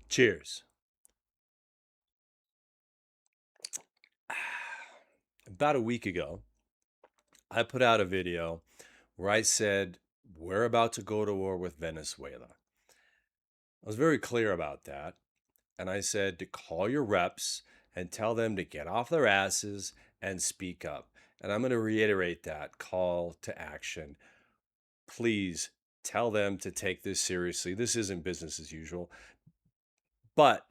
Cheers. About a week ago, I put out a video where I said, we're about to go to war with Venezuela. I was very clear about that. And I said to call your reps and tell them to get off their asses and speak up. And I'm going to reiterate that call to action. Please tell them to take this seriously. This isn't business as usual. But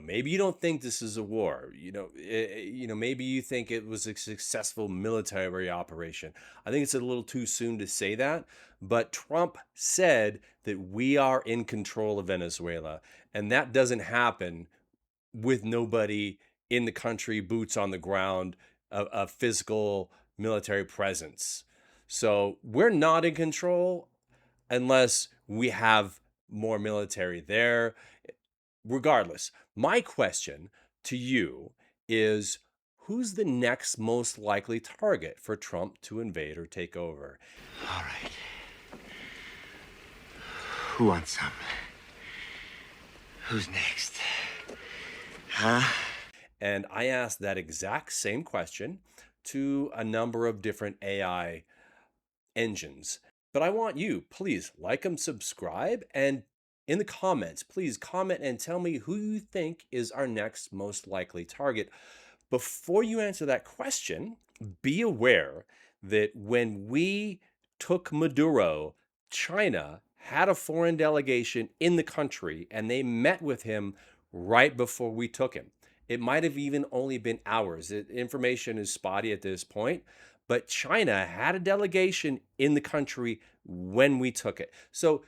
maybe you don't think this is a war. Maybe you think it was a successful military operation. I think it's a little too soon to say that. But Trump said that we are in control of Venezuela, and that doesn't happen with nobody in the country, boots on the ground, a physical military presence. So we're not in control unless we have more military there. Regardless, my question to you is, who's the next most likely target for Trump to invade or take over? All right. Who wants some? Who's next? Huh? And I asked that exact same question to a number of different AI engines. But I want you, please like them, subscribe, and in the comments, please comment and tell me who you think is our next most likely target. Before you answer that question, be aware that when we took Maduro, China had a foreign delegation in the country and they met with him right before we took him. It might have even only been hours. Information is spotty at this point, but China had a delegation in the country when we took it. So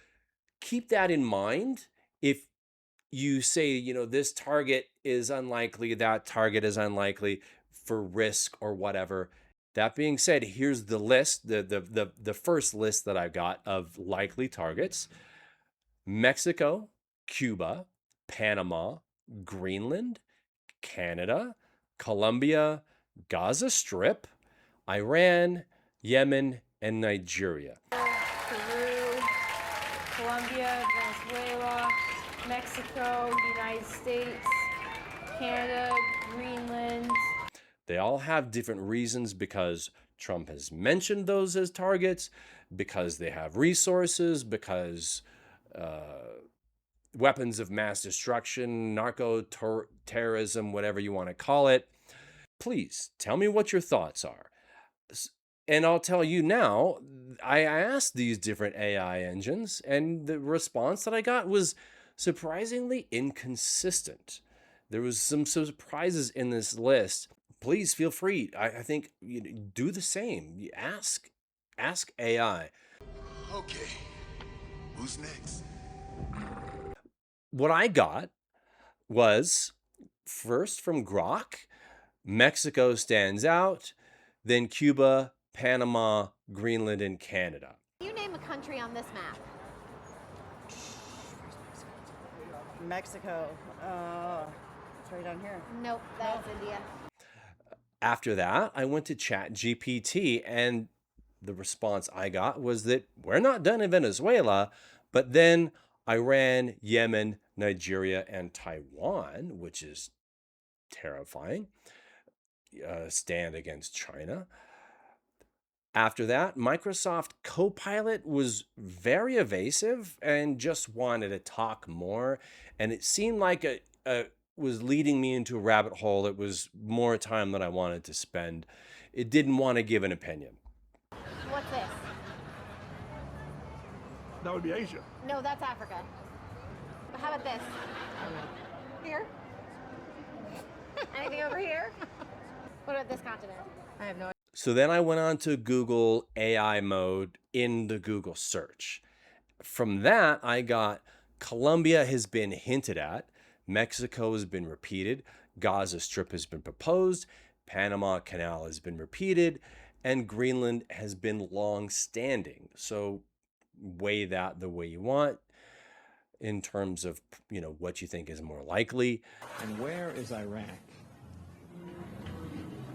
keep that in mind. If you say, this target is unlikely, that target is unlikely for risk or whatever. That being said, here's the list, the first list that I got of likely targets: Mexico, Cuba, Panama, Greenland, Canada, Colombia, Gaza Strip, Iran, Yemen, and Nigeria. Peru, Colombia, Venezuela, Mexico, United States, Canada, Greenland. They all have different reasons, because Trump has mentioned those as targets, because they have resources, because weapons of mass destruction, narco-terrorism, whatever you want to call it. Please tell me what your thoughts are. And I'll tell you now, I asked these different AI engines, and the response that I got was surprisingly inconsistent. There was some surprises in this list. Please feel free. I think do the same. You ask AI. Okay. Who's next? What I got was, first from Grok, Mexico stands out, then Cuba, Panama, Greenland, and Canada. Can you name a country on this map? Mexico. It's right down here. Nope, that's India. After that, I went to ChatGPT, and the response I got was that we're not done in Venezuela, but then Iran, Yemen, Nigeria, and Taiwan, which is terrifying, stand against China. After that, Microsoft Copilot was very evasive and just wanted to talk more. And it seemed like it was leading me into a rabbit hole. It was more time than I wanted to spend. It didn't want to give an opinion. What's this? That would be Asia. No, that's Africa. How about this? Here? Anything over here? What about this continent? I have no idea. So then I went on to Google AI mode in the Google search. From that, I got Colombia has been hinted at, Mexico has been repeated, Gaza Strip has been proposed, Panama Canal has been repeated, and Greenland has been long-standing. So weigh that the way you want in terms of, what you think is more likely. And where is Iraq?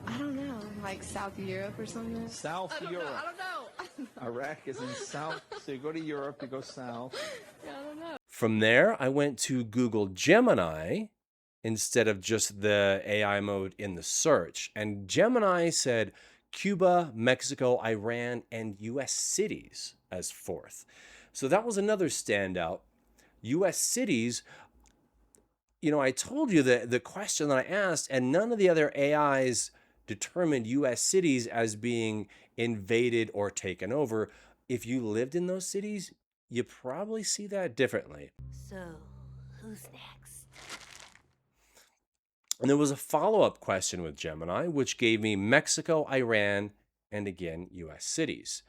I don't know, like South Europe or something. South Europe. I don't know. Iraq is in South, so you go to Europe, you go south. Yeah, I don't know. From there, I went to Google Gemini instead of just the AI mode in the search. And Gemini said Cuba, Mexico, Iran, and US cities as fourth. So that was another standout. US cities, I told you the question that I asked, and none of the other AIs determined US cities as being invaded or taken over. If you lived in those cities, you probably see that differently. So, who's next? And there was a follow-up question with Gemini, which gave me Mexico, Iran, and again, US cities.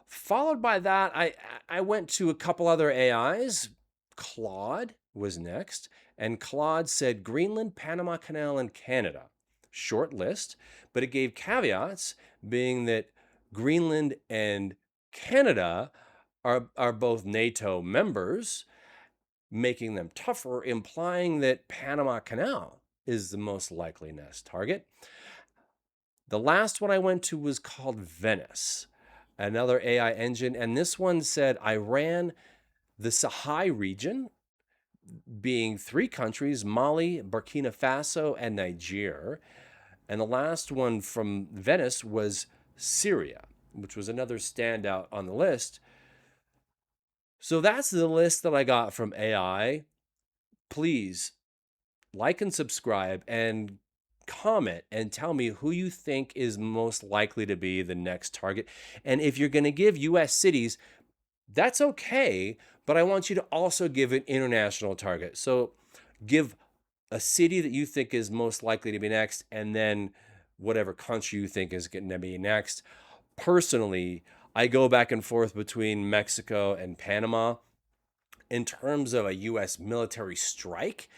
Followed by that, I went to a couple other AIs. Claude was next, and Claude said Greenland, Panama Canal, and Canada. Short list, but it gave caveats, being that Greenland and Canada are both NATO members, making them tougher, implying that Panama Canal is the most likely next target. The last one I went to was called Venice, another AI engine, and this one said Iran, the Sahel region, being 3 countries, Mali, Burkina Faso, and Niger. And the last one from Venice was Syria, which was another standout on the list. So that's the list that I got from AI. Please like and subscribe and comment and tell me who you think is most likely to be the next target. And if you're going to give US cities, that's okay, but I want you to also give an international target. So give a city that you think is most likely to be next, and then whatever country you think is going to be next. Personally, I go back and forth between Mexico and Panama. In terms of a US military strike,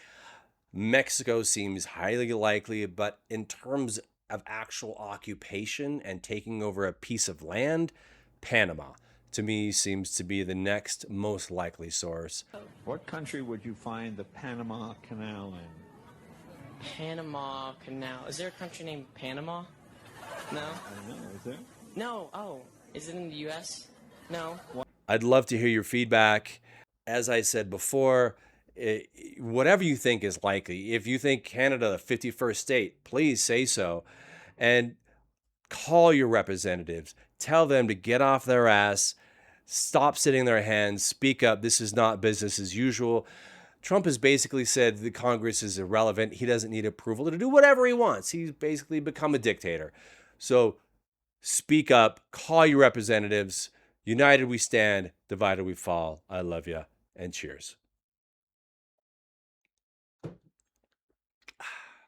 Mexico seems highly likely, but in terms of actual occupation and taking over a piece of land, Panama, to me, seems to be the next most likely source. What country would you find the Panama Canal in? Panama Canal. Is there a country named Panama? No? I don't know, is there? No. Oh, is it in the U.S.? No. I'd love to hear your feedback. As I said before, whatever you think is likely. If you think Canada, the 51st state, please say so. And call your representatives. Tell them to get off their ass, stop sitting their hands, speak up. This is not business as usual. Trump has basically said the Congress is irrelevant. He doesn't need approval to do whatever he wants. He's basically become a dictator. So speak up, call your representatives. United we stand, divided we fall. I love you, and cheers.